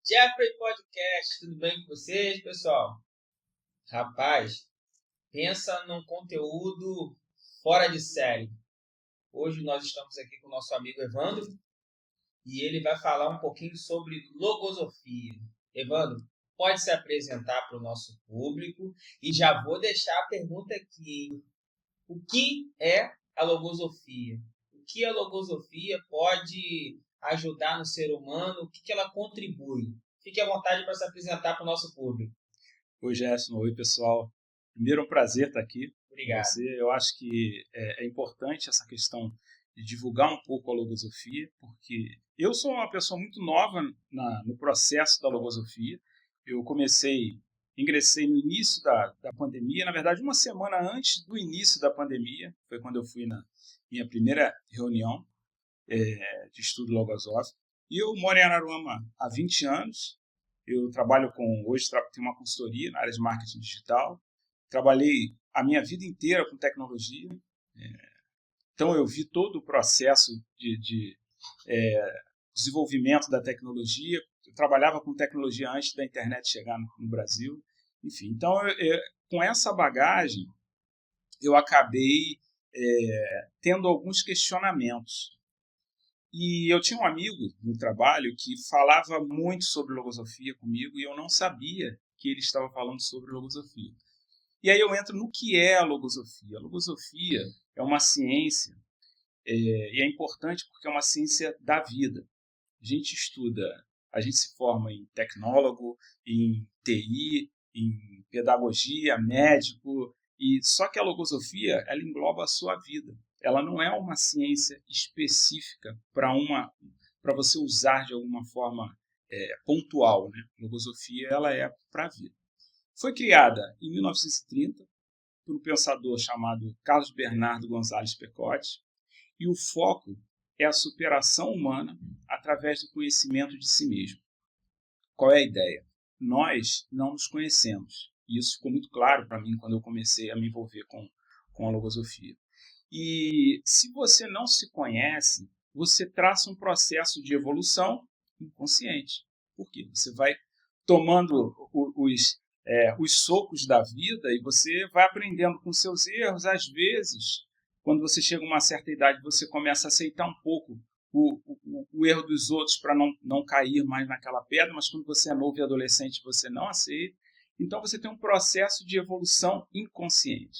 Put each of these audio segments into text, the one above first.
Jeffrey Podcast, tudo bem com vocês, pessoal? Rapaz, pensa num conteúdo fora de série. Hoje nós estamos aqui com o nosso amigo Evandro e ele vai falar um pouquinho sobre logosofia. Evandro, pode se apresentar para o nosso público e já vou deixar a pergunta aqui. O que é a logosofia? O que a logosofia pode ajudar no ser humano? O que ela contribui? Fique à vontade para se apresentar para o nosso público. Oi, Gerson. Oi, pessoal. Primeiro, é um prazer estar aqui com Obrigado. você. Eu acho que é importante essa questão de divulgar um pouco a logosofia, porque eu sou uma pessoa muito nova no processo da logosofia. Eu ingressei no início da pandemia, na verdade, uma semana antes do início da pandemia, foi quando eu fui na minha primeira reunião de estudo logosófico. E eu moro em Araruama há 20 anos. Eu hoje tenho uma consultoria na área de marketing digital. Trabalhei a minha vida inteira com tecnologia. Então eu vi todo o processo de desenvolvimento da tecnologia. Eu trabalhava com tecnologia antes da internet chegar no Brasil. Enfim, então com essa bagagem eu acabei tendo alguns questionamentos. E eu tinha um amigo no trabalho que falava muito sobre logosofia comigo e eu não sabia que ele estava falando sobre logosofia. E aí eu entro no que é a logosofia. A logosofia é uma ciência e é importante porque é uma ciência da vida. A gente se forma em tecnólogo, em TI, em pedagogia, médico, e só que a logosofia ela engloba a sua vida. Ela não é uma ciência específica para você usar de alguma forma pontual, né? A logosofia ela é para a vida. Foi criada em 1930 por um pensador chamado Carlos Bernardo Gonzalez Pecote, e o foco é a superação humana através do conhecimento de si mesmo. Qual é a ideia? Nós não nos conhecemos. E isso ficou muito claro para mim quando eu comecei a me envolver com a logosofia. E se você não se conhece, você traça um processo de evolução inconsciente. Por quê? Você vai tomando os socos da vida e você vai aprendendo com seus erros. Às vezes, quando você chega a uma certa idade, você começa a aceitar um pouco o erro dos outros para não cair mais naquela pedra, mas quando você é novo e adolescente, você não aceita. Então, você tem um processo de evolução inconsciente.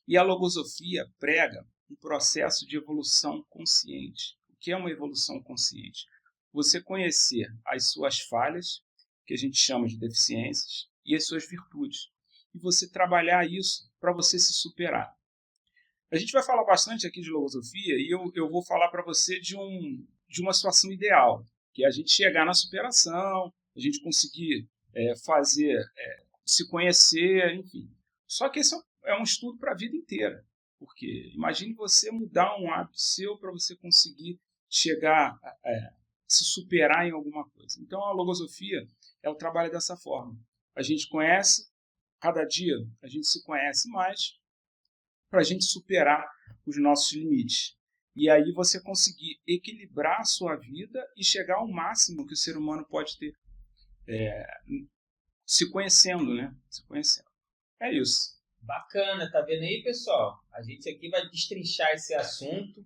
E a logosofia prega um processo de evolução consciente. O que é uma evolução consciente? Você conhecer as suas falhas, que a gente chama de deficiências, e as suas virtudes. E você trabalhar isso para você se superar. A gente vai falar bastante aqui de logosofia e eu vou falar para você de uma situação ideal, que é a gente chegar na superação, a gente conseguir se conhecer, enfim. Só que esse é um estudo para a vida inteira, porque imagine você mudar um hábito seu para você conseguir chegar se superar em alguma coisa. Então a logosofia ela trabalha dessa forma. A gente conhece, cada dia a gente se conhece mais para a gente superar os nossos limites. E aí você conseguir equilibrar a sua vida e chegar ao máximo que o ser humano pode ter se conhecendo, né? Se conhecendo. É isso. Bacana, tá vendo aí, pessoal? A gente aqui vai destrinchar esse assunto,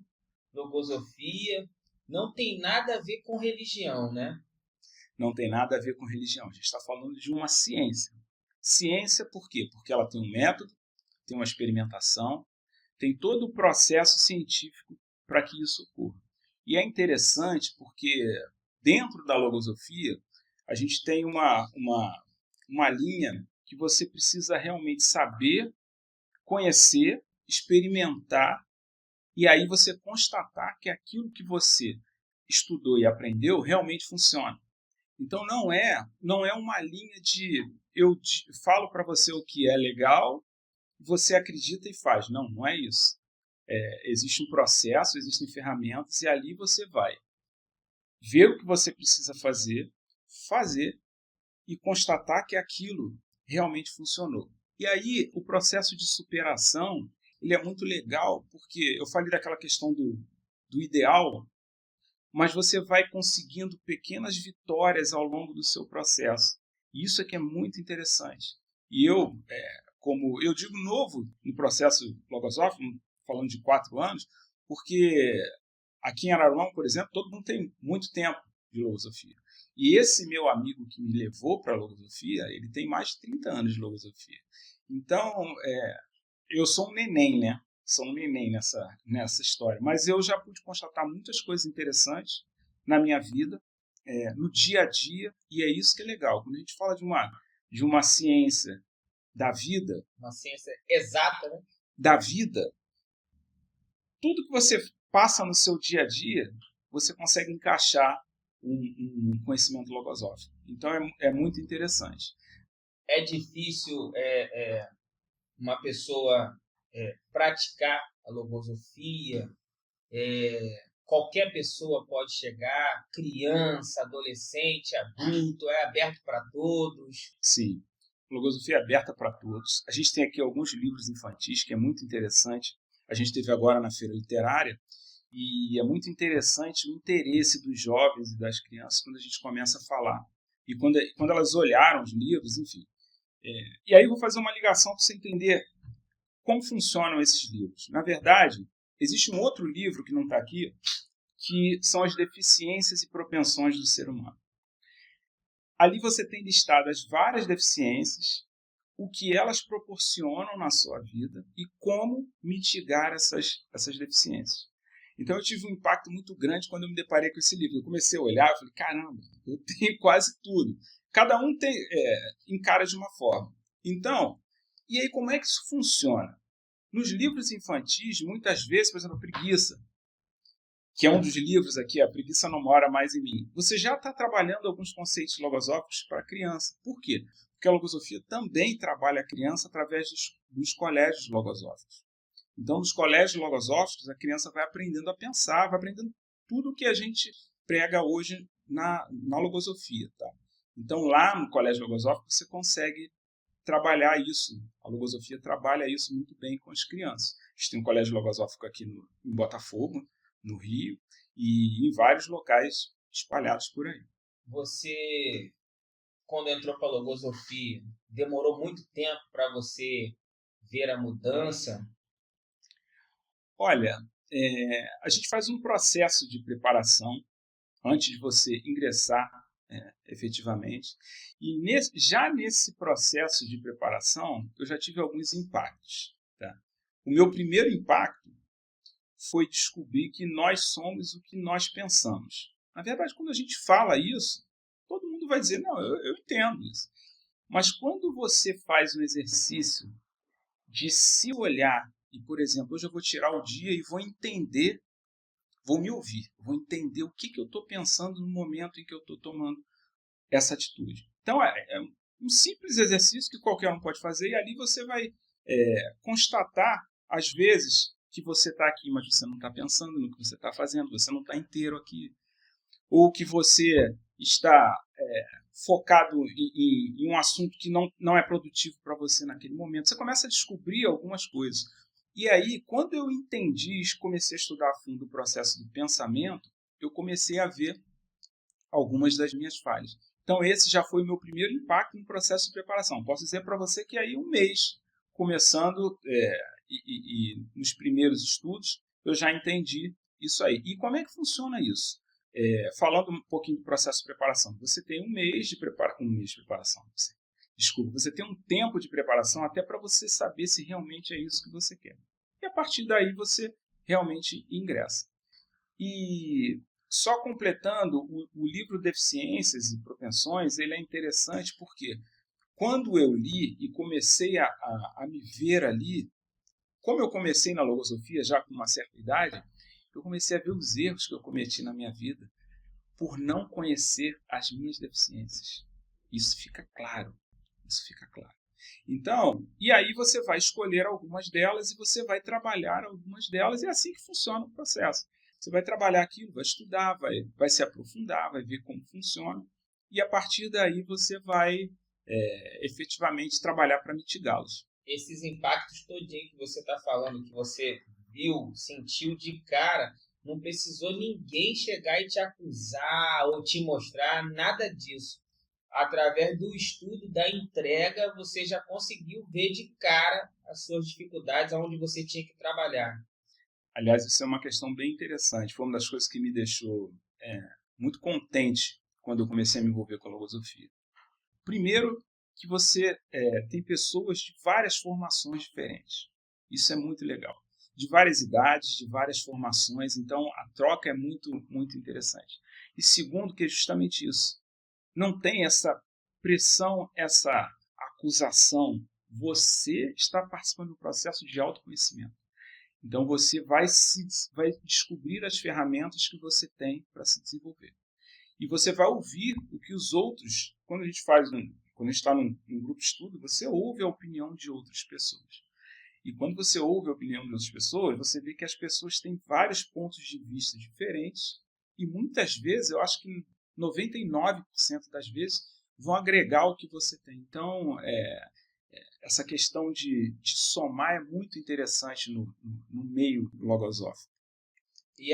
logosofia. Não tem nada a ver com religião, né? Não tem nada a ver com religião. A gente está falando de uma ciência. Ciência por quê? Porque ela tem um método, tem uma experimentação, tem todo o processo científico para que isso ocorra. E é interessante porque dentro da logosofia a gente tem uma linha que você precisa realmente saber, conhecer, experimentar e aí você constatar que aquilo que você estudou e aprendeu realmente funciona. Então não é uma linha de falo para você o que é legal, você acredita e faz. Não, não é isso. Existe um processo, existem ferramentas e ali você vai ver o que você precisa fazer e constatar que aquilo realmente funcionou. E aí o processo de superação ele é muito legal porque eu falei daquela questão do ideal, mas você vai conseguindo pequenas vitórias ao longo do seu processo. E isso é que é muito interessante. E eu, como eu digo novo no processo logosófico, falando de 4 anos, porque aqui em Araruama, por exemplo, todo mundo tem muito tempo de logosofia. E esse meu amigo que me levou para a logosofia, ele tem mais de 30 anos de logosofia. Então, eu sou um neném, né? Sou um neném nessa história. Mas eu já pude constatar muitas coisas interessantes na minha vida, no dia a dia, e é isso que é legal. Quando a gente fala de uma ciência da vida... Uma ciência exata, né? Da vida, tudo que você passa no seu dia a dia, você consegue encaixar um conhecimento logosófico. Então, é muito interessante. É difícil uma pessoa praticar a logosofia, qualquer pessoa pode chegar, criança, adolescente, adulto, é aberto para todos. Sim, a logosofia é aberta para todos. A gente tem aqui alguns livros infantis, que é muito interessante. A gente teve agora na Feira Literária, e é muito interessante o interesse dos jovens e das crianças quando a gente começa a falar. E quando elas olharam os livros, enfim. E aí eu vou fazer uma ligação para você entender como funcionam esses livros. Na verdade, existe um outro livro que não está aqui, que são as deficiências e propensões do ser humano. Ali você tem listadas várias deficiências, o que elas proporcionam na sua vida e como mitigar essas deficiências. Então eu tive um impacto muito grande quando eu me deparei com esse livro. Eu comecei a olhar e falei, caramba, eu tenho quase tudo. Cada um encara de uma forma. Então, e aí como é que isso funciona? Nos livros infantis, muitas vezes, por exemplo, a preguiça, que é um dos livros aqui, A Preguiça Não Mora Mais em Mim, você já está trabalhando alguns conceitos logosóficos para a criança. Por quê? Porque a logosofia também trabalha a criança através dos colégios logosóficos. Então, nos colégios logosóficos, a criança vai aprendendo a pensar, vai aprendendo tudo o que a gente prega hoje na logosofia. Tá? Então, lá no colégio logosófico, você consegue trabalhar isso. A logosofia trabalha isso muito bem com as crianças. A gente tem um colégio logosófico aqui em Botafogo, no Rio, e em vários locais espalhados por aí. Você, quando entrou para a logosofia, demorou muito tempo para você ver a mudança? Olha, a gente faz um processo de preparação antes de você ingressar efetivamente. E já nesse processo de preparação, eu já tive alguns impactos. Tá? O meu primeiro impacto foi descobrir que nós somos o que nós pensamos. Na verdade, quando a gente fala isso, todo mundo vai dizer, não, eu entendo isso. Mas quando você faz um exercício de se olhar, e, por exemplo, hoje eu vou tirar o dia e vou entender, vou me ouvir, vou entender o que eu estou pensando no momento em que eu estou tomando essa atitude. Então, é um simples exercício que qualquer um pode fazer, e ali você vai constatar, às vezes, que você está aqui, mas você não está pensando no que você está fazendo, você não está inteiro aqui. Ou que você está focado em um assunto que não é produtivo para você naquele momento. Você começa a descobrir algumas coisas. E aí, quando eu entendi e comecei a estudar a fundo o processo do pensamento, eu comecei a ver algumas das minhas falhas. Então, esse já foi o meu primeiro impacto no processo de preparação. Posso dizer para você que aí um mês, começando e nos primeiros estudos, eu já entendi isso aí. E como é que funciona isso? Falando um pouquinho do processo de preparação. Você tem um mês de preparação. Desculpa, você tem um tempo de preparação até para você saber se realmente é isso que você quer. E a partir daí você realmente ingressa. E só completando, o livro Deficiências e Propensões, ele é interessante porque quando eu li e comecei a me ver ali, como eu comecei na logosofia já com uma certa idade, eu comecei a ver os erros que eu cometi na minha vida por não conhecer as minhas deficiências. Isso fica claro. Isso fica claro. Então, e aí você vai escolher algumas delas e você vai trabalhar algumas delas, e é assim que funciona o processo. Você vai trabalhar aquilo, vai estudar, vai se aprofundar, vai ver como funciona, e a partir daí você vai efetivamente trabalhar para mitigá-los. Esses impactos todinho que você está falando, que você viu, sentiu de cara, Não precisou ninguém chegar e te acusar ou te mostrar nada disso. Através do estudo, da entrega, você já conseguiu ver de cara as suas dificuldades, aonde você tinha que trabalhar. Aliás, isso é uma questão bem interessante. Foi uma das coisas que me deixou muito contente quando eu comecei a me envolver com a logosofia. Primeiro, que você tem pessoas de várias formações diferentes. Isso é muito legal. De várias idades, de várias formações. Então, a troca é muito, muito interessante. E segundo, que é justamente isso. Não tem essa pressão, essa acusação. Você está participando do processo de autoconhecimento. Então você vai descobrir as ferramentas que você tem para se desenvolver. E você vai ouvir o que os outros, quando a gente está num grupo de estudo, você ouve a opinião de outras pessoas. E quando você ouve a opinião de outras pessoas, você vê que as pessoas têm vários pontos de vista diferentes e muitas vezes, eu acho que 99% das vezes, vão agregar o que você tem. Então, essa questão de somar é muito interessante no meio logosófico. E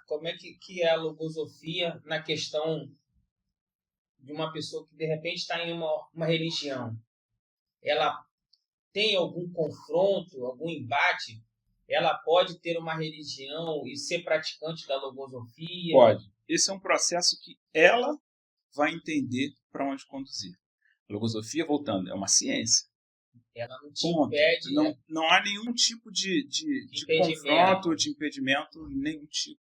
como é que é a logosofia na questão de uma pessoa que de repente está em uma religião? Ela tem algum confronto, algum embate? Ela pode ter uma religião e ser praticante da logosofia? Pode. Esse é um processo que ela vai entender para onde conduzir. A logosofia, voltando, é uma ciência. Ela não te impede. Não há nenhum tipo de confronto, de impedimento, nenhum tipo.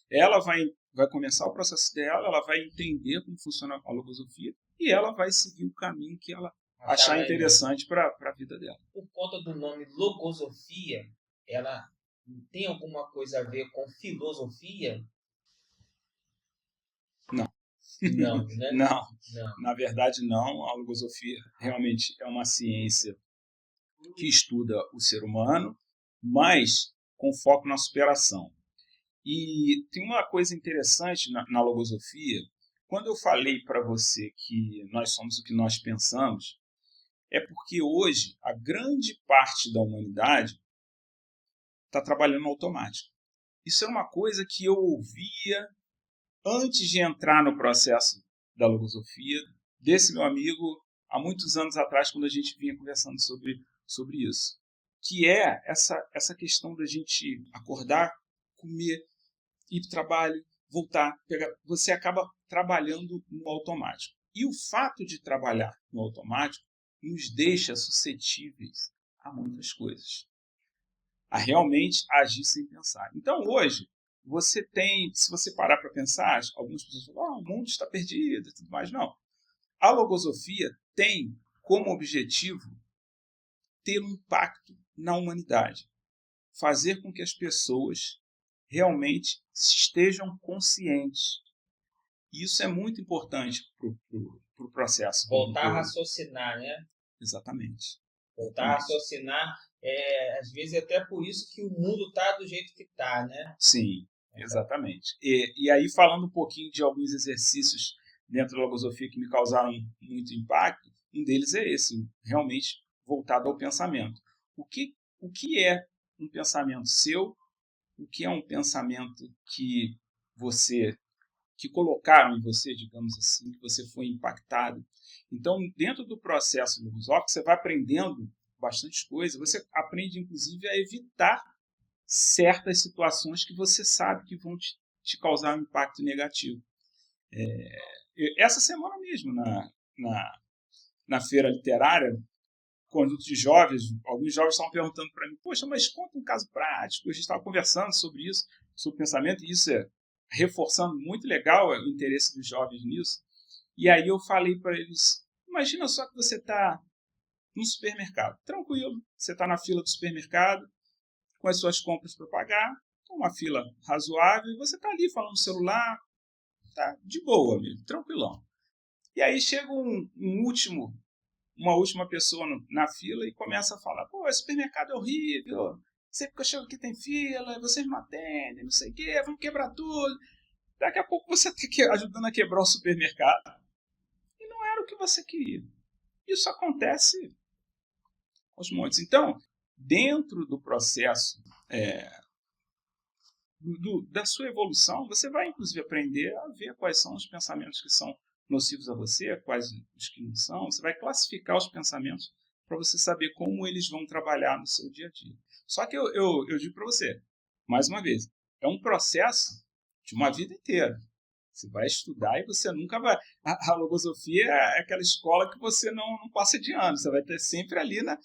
Ela vai começar o processo dela, ela vai entender como funciona a logosofia e ela vai seguir o caminho que ela achar interessante para a vida dela. Por conta do nome logosofia, ela tem alguma coisa a ver com filosofia? Não. Não, né? Não. Na verdade, não. A logosofia realmente é uma ciência que estuda o ser humano, mas com foco na superação. E tem uma coisa interessante na logosofia. Quando eu falei para você que nós somos o que nós pensamos, é porque hoje a grande parte da humanidade está trabalhando no automático. Isso é uma coisa que eu ouvia antes de entrar no processo da logosofia, desse meu amigo, há muitos anos atrás, quando a gente vinha conversando sobre isso. Que é essa questão da gente acordar, comer, ir para o trabalho, voltar, pegar. Você acaba trabalhando no automático. E o fato de trabalhar no automático nos deixa suscetíveis a muitas coisas. A realmente agir sem pensar. Então, hoje, você tem, se você parar para pensar, algumas pessoas falam, o mundo está perdido e tudo mais. Não. A logosofia tem como objetivo ter um impacto na humanidade. Fazer com que as pessoas realmente estejam conscientes. E isso é muito importante para o processo. Voltar a raciocinar, né? Exatamente. Voltar a raciocinar, às vezes é até por isso que o mundo está do jeito que está, né? Sim, exatamente. E aí, falando um pouquinho de alguns exercícios dentro da logosofia que me causaram muito impacto, um deles é esse, realmente voltado ao pensamento. O que é um pensamento seu? O que é um pensamento que colocaram em você, digamos assim, que você foi impactado? Então, dentro do processo logosófico, você vai aprendendo bastante coisa. Você aprende, inclusive, a evitar certas situações que você sabe que vão te causar um impacto negativo. Essa semana mesmo, na feira literária, conjunto de jovens, alguns jovens estavam perguntando para mim, poxa, mas conta um caso prático. A gente estava conversando sobre isso, sobre pensamento, e isso é reforçando muito legal o interesse dos jovens nisso. E aí eu falei para eles, imagina só que você está no supermercado, tranquilo, você está na fila do supermercado, com as suas compras para pagar, uma fila razoável, e você está ali falando no celular, tá de boa mesmo, tranquilão. E aí chega uma última pessoa na fila e começa a falar, pô, esse supermercado é horrível, sempre que eu chego aqui tem fila, vocês não atendem, não sei o quê, vamos quebrar tudo. Daqui a pouco você está ajudando a quebrar o supermercado. E não era o que você queria. Isso acontece aos montes. Então, dentro do processo da sua evolução, você vai, inclusive, aprender a ver quais são os pensamentos que são nocivos a você, quais os que não são. Você vai classificar os pensamentos para você saber como eles vão trabalhar no seu dia a dia. Só que eu digo para você, mais uma vez, é um processo de uma vida inteira. Você vai estudar e você nunca vai... A logosofia é aquela escola que você não passa de ano. Você vai ter sempre ali, né?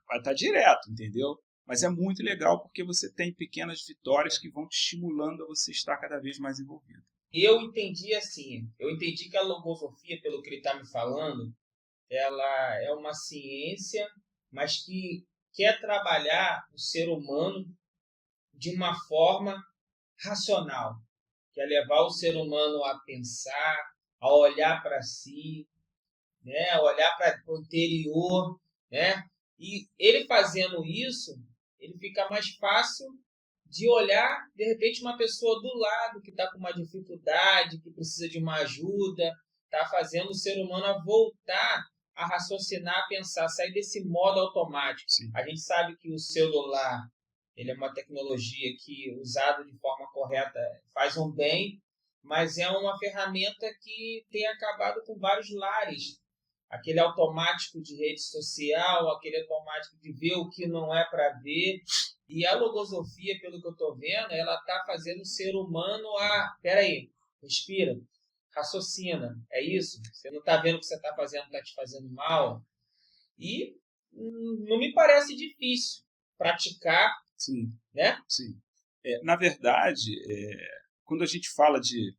Vai estar direto, entendeu? Mas é muito legal porque você tem pequenas vitórias que vão te estimulando a você estar cada vez mais envolvido. Eu entendi assim, eu entendi que a logosofia, pelo que ele está me falando, ela é uma ciência, mas que quer trabalhar o ser humano de uma forma racional, que é levar o ser humano a pensar, a olhar para si, né, a olhar para o interior, né? E ele fazendo isso, ele fica mais fácil de olhar, de repente, uma pessoa do lado que está com uma dificuldade, que precisa de uma ajuda, está fazendo o ser humano a voltar a raciocinar, a pensar, sair desse modo automático. Sim. A gente sabe que o celular ele é uma tecnologia que, usado de forma correta, faz um bem, mas é uma ferramenta que tem acabado com vários lares. Aquele automático de rede social, aquele automático de ver o que não é para ver. E a logosofia, pelo que eu estou vendo, ela está fazendo o ser humano a... Peraí, respira, raciocina, é isso? Você não está vendo o que você está fazendo, está te fazendo mal? E não me parece difícil praticar, Sim, né? Sim. Na verdade, quando a gente fala de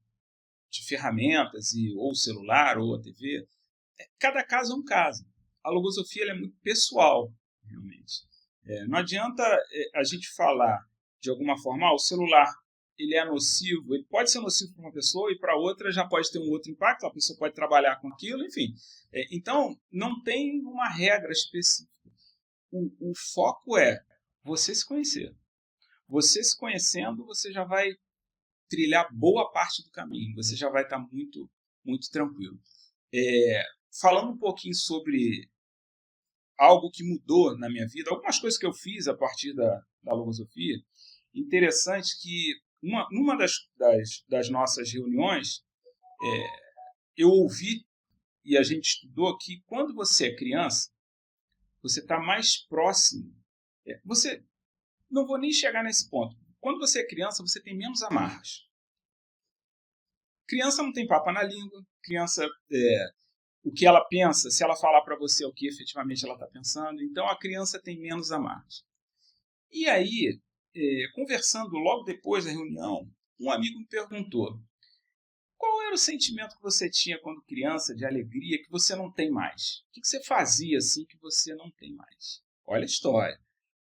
ferramentas, ou celular, ou a TV, cada caso é um caso. A logosofia ela é muito pessoal, realmente. Não adianta a gente falar de alguma forma, o celular ele é nocivo, ele pode ser nocivo para uma pessoa e para outra já pode ter um outro impacto, a pessoa pode trabalhar com aquilo, enfim. Então, não tem uma regra específica. O foco é você se conhecer. Você se conhecendo, você já vai trilhar boa parte do caminho, você já vai estar muito, muito tranquilo. Falando um pouquinho sobre algo que mudou na minha vida, algumas coisas que eu fiz a partir da logosofia, interessante que numa das nossas reuniões, eu ouvi e a gente estudou que quando você é criança, você está mais próximo. Você não vou nem chegar nesse ponto. Quando você é criança, você tem menos amarras. Criança não tem papo na língua, criança... o que ela pensa, se ela falar para você o que efetivamente ela está pensando. Então, a criança tem menos amarras. E aí, conversando logo depois da reunião, um amigo me perguntou qual era o sentimento que você tinha quando criança, de alegria, que você não tem mais? O que você fazia assim que você não tem mais? Olha a história,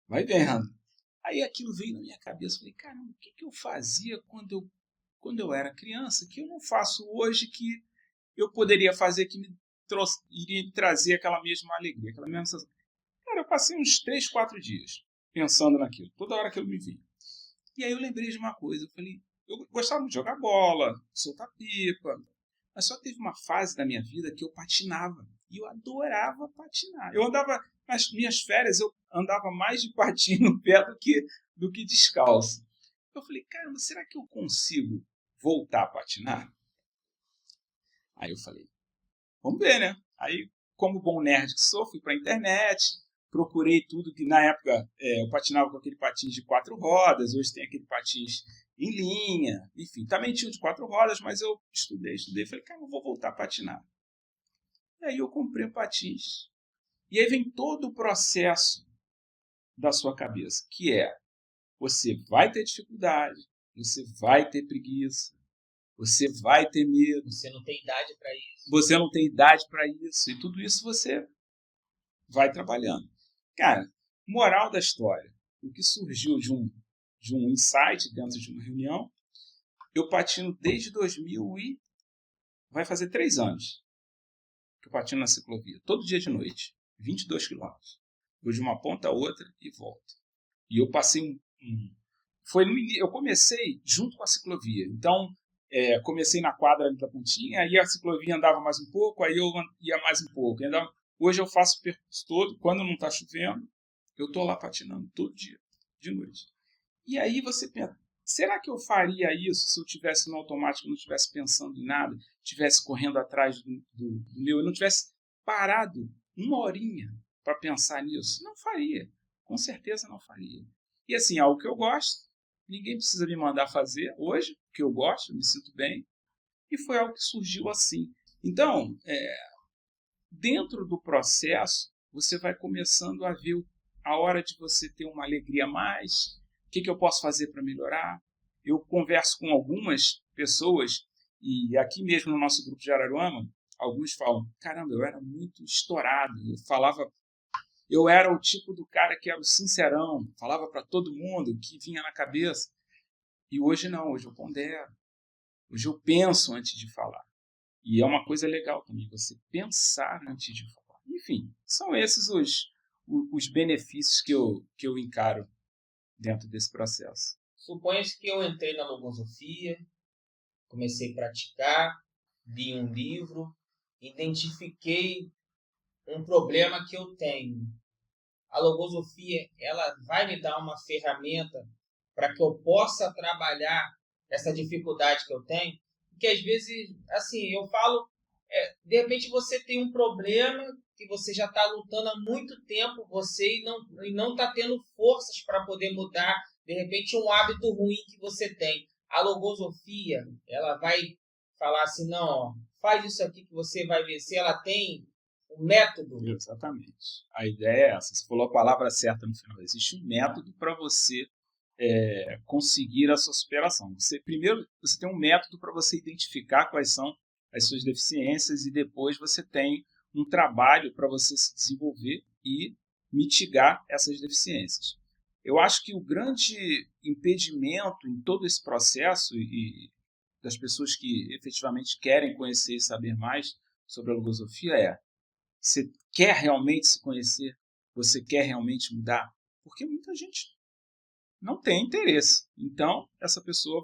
vai vendo. Aí aquilo veio na minha cabeça, falei, caramba, o que eu fazia quando eu era criança, que eu não faço hoje, que eu poderia fazer, que iria me trazer aquela mesma alegria, aquela mesma sensação. Cara, eu passei uns 3, 4 dias pensando naquilo, toda hora que eu me vi. E aí eu lembrei de uma coisa, eu falei, eu gostava de jogar bola, soltar pipa, mas só teve uma fase da minha vida que eu patinava, e eu adorava patinar. Eu andava, nas minhas férias, eu andava mais de patins no pé do que descalço. Eu falei, caramba, será que eu consigo voltar a patinar? Aí eu falei, vamos ver, né? Aí, como bom nerd que sou, fui para a internet, procurei tudo que na época eu patinava com aquele patins de 4 rodas, hoje tem aquele patins em linha, enfim, também tinha de 4 rodas, mas eu estudei, falei, cara, eu vou voltar a patinar. E aí eu comprei um patins. E aí vem todo o processo da sua cabeça, que é, você vai ter dificuldade, você vai ter preguiça, você vai ter medo. Você não tem idade para isso. Você não tem idade para isso. E tudo isso você vai trabalhando. Cara, moral da história. O que surgiu de um insight dentro de uma reunião, eu patino desde 2000 e vai fazer 3 anos que eu patino na ciclovia. Todo dia de noite. 22 quilômetros. Vou de uma ponta a outra e volto. E eu passei eu comecei junto com a ciclovia. Então, comecei na quadra ali da pontinha, aí a ciclovia andava mais um pouco, aí eu ia mais um pouco. Hoje eu faço o percurso todo, quando não está chovendo, eu estou lá patinando todo dia, de noite. E aí você pensa, será que eu faria isso se eu tivesse no automático, não estivesse pensando em nada, estivesse correndo atrás do meu, eu não tivesse parado uma horinha para pensar nisso? Não faria, com certeza não faria. E assim, algo que eu gosto, ninguém precisa me mandar fazer hoje, porque eu gosto, eu me sinto bem, e foi algo que surgiu assim. Então, dentro do processo, você vai começando a ver a hora de você ter uma alegria a mais, o que eu posso fazer para melhorar. Eu converso com algumas pessoas, e aqui mesmo no nosso grupo de Araruama, alguns falam, caramba, eu era muito estourado, eu era o tipo do cara que era o sincerão, falava para todo mundo o que vinha na cabeça, e hoje não, hoje eu pondero, hoje eu penso antes de falar. E é uma coisa legal também, você pensar antes de falar. Enfim, são esses os benefícios que eu encaro dentro desse processo. Suponha-se que eu entrei na logosofia, comecei a praticar, li um livro, identifiquei um problema que eu tenho. A logosofia, ela vai me dar uma ferramenta para que eu possa trabalhar essa dificuldade que eu tenho, porque às vezes, assim, eu falo, de repente você tem um problema que você já está lutando há muito tempo, você e não está tendo forças para poder mudar, de repente, um hábito ruim que você tem. A logosofia, ela vai falar assim, não, ó, faz isso aqui que você vai vencer, ela tem um método. Exatamente. A ideia é essa. Você falou a palavra certa no final. Existe um método para você conseguir a sua superação. Primeiro, você tem um método para você identificar quais são as suas deficiências e depois você tem um trabalho para você se desenvolver e mitigar essas deficiências. Eu acho que o grande impedimento em todo esse processo e das pessoas que efetivamente querem conhecer e saber mais sobre a logosofia você quer realmente se conhecer? Você quer realmente mudar? Porque muita gente não tem interesse. Então, essa pessoa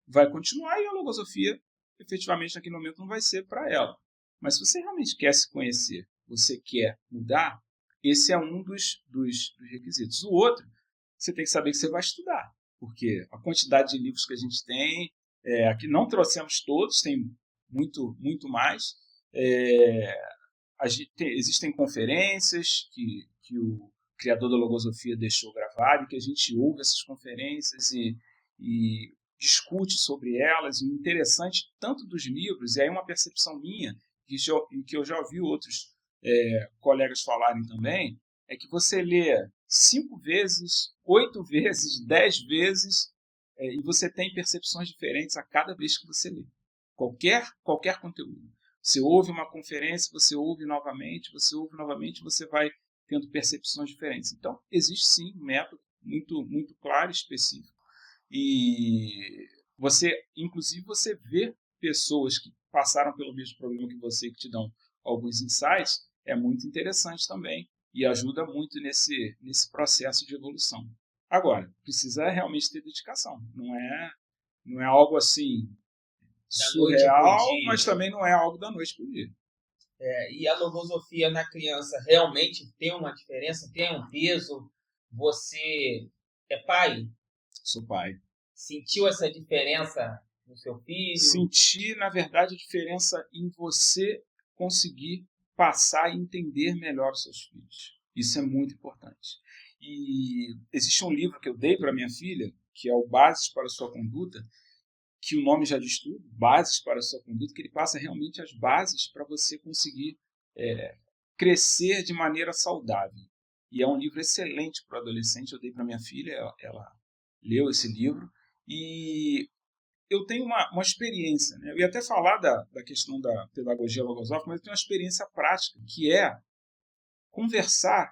vai continuar e a logosofia, efetivamente, naquele momento não vai ser para ela. Mas se você realmente quer se conhecer, você quer mudar, esse é um dos requisitos. O outro, você tem que saber que você vai estudar. Porque a quantidade de livros que a gente tem, aqui não trouxemos todos, tem muito mais. Existem conferências que o criador da logosofia deixou gravado, que a gente ouve essas conferências e discute sobre elas. E o interessante, tanto dos livros, e aí uma percepção minha, que eu já ouvi outros colegas falarem também, é que você lê 5 vezes, 8 vezes, 10 vezes, e você tem percepções diferentes a cada vez que você lê. Qualquer conteúdo. Você ouve uma conferência, você ouve novamente, você vai tendo percepções diferentes. Então, existe sim um método muito claro e específico. E inclusive, você vê pessoas que passaram pelo mesmo problema que você, que te dão alguns insights, é muito interessante também e ajuda muito nesse processo de evolução. Agora, precisa realmente ter dedicação. Não é algo assim surreal, mas também não é algo da noite para o dia. E a logosofia na criança realmente tem uma diferença, tem um peso? Você é pai? Sou pai. Sentiu essa diferença no seu filho? Senti, na verdade, a diferença em você conseguir passar e entender melhor os seus filhos. Isso é muito importante. E existe um livro que eu dei para minha filha, que é o Bases para a Sua Conduta, que o nome já diz tudo, Bases para a Sua Conduta, que ele passa realmente as bases para você conseguir crescer de maneira saudável. E é um livro excelente para o adolescente, eu dei para minha filha, ela leu esse livro, e eu tenho uma experiência, né? Eu ia até falar da questão da pedagogia logosófica, mas eu tenho uma experiência prática, que é conversar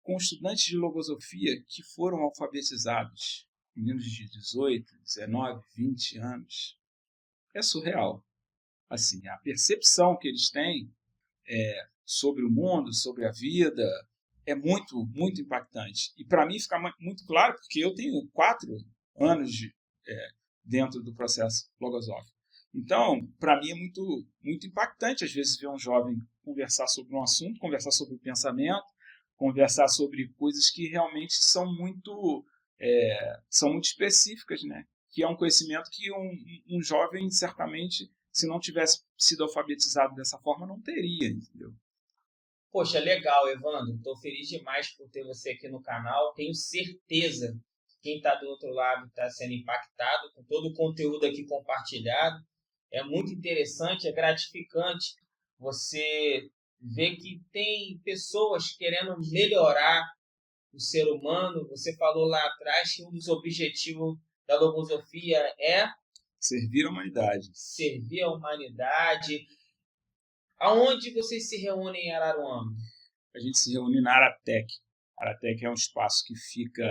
com estudantes de logosofia que foram alfabetizados, meninos de 18, 19, 20 anos. É surreal. Assim, a percepção que eles têm sobre o mundo, sobre a vida, é muito impactante. E para mim fica muito claro, porque eu tenho 4 anos dentro do processo logosófico. Então, para mim é muito impactante, às vezes, ver um jovem conversar sobre um assunto, conversar sobre o pensamento, conversar sobre coisas que realmente são muito específicas, né? que é um conhecimento que um jovem, certamente, se não tivesse sido alfabetizado dessa forma, não teria, entendeu? Poxa, legal, Evandro. Estou feliz demais por ter você aqui no canal. Tenho certeza que quem está do outro lado está sendo impactado com todo o conteúdo aqui compartilhado. É muito interessante, é gratificante você ver que tem pessoas querendo melhorar o ser humano. Você falou lá atrás que um dos objetivos da Logosofia é servir a humanidade. Servir a humanidade. Aonde vocês se reúnem em Araruama? A gente se reúne na Aratec. A Aratec é um espaço que fica...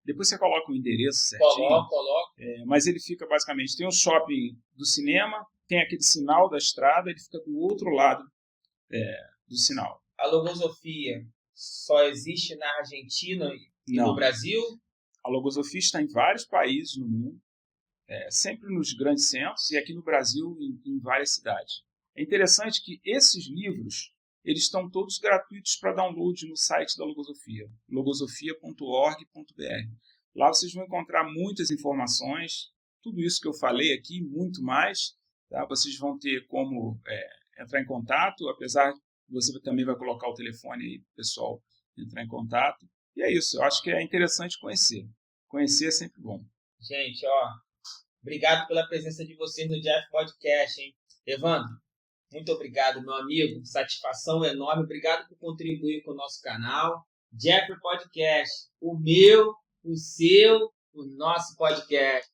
Depois você coloca o endereço certinho. Coloco. Mas ele fica basicamente... Tem o shopping do cinema, tem aquele sinal da estrada, ele fica do outro lado do sinal. A Logosofia só existe na Argentina e no Brasil? A Logosofia está em vários países no mundo, sempre nos grandes centros, e aqui no Brasil em várias cidades. É interessante que esses livros eles estão todos gratuitos para download no site da Logosofia, logosofia.org.br. Lá vocês vão encontrar muitas informações, tudo isso que eu falei aqui, muito mais. Tá? Vocês vão ter como entrar em contato, apesar de você também vai colocar o telefone aí para o pessoal entrar em contato. E é isso, eu acho que é interessante conhecer. Conhecer é sempre bom. Gente, obrigado pela presença de vocês no Jeff Podcast, hein? Evandro, muito obrigado, meu amigo. Satisfação enorme. Obrigado por contribuir com o nosso canal. Jeff Podcast, o meu, o seu, o nosso podcast.